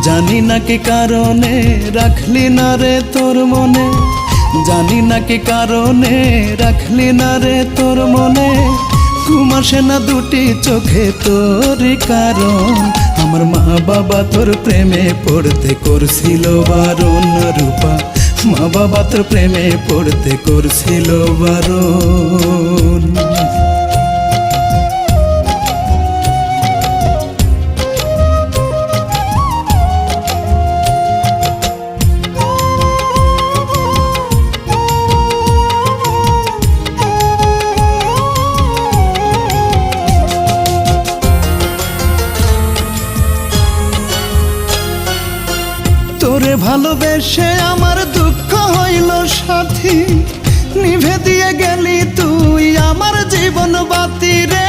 জানি না কি কারণে রাখলি না রে তোর মনে, জানি না কি কারণে রাখলি না রে তোর মনে। ঘুম আসে না দুটি চোখে তোরই কারণ, আমার মা বাবা তোর প্রেমে পড়তে করছিল বারণ। রূপা মা বাবা তোর প্রেমে পড়তে করছিল বারণ। তোরে ভালোবেসে আমার দুঃখ হইল সাথী, নিভে দিয়ে গেলি তুই আমার জীবন বাতি রে।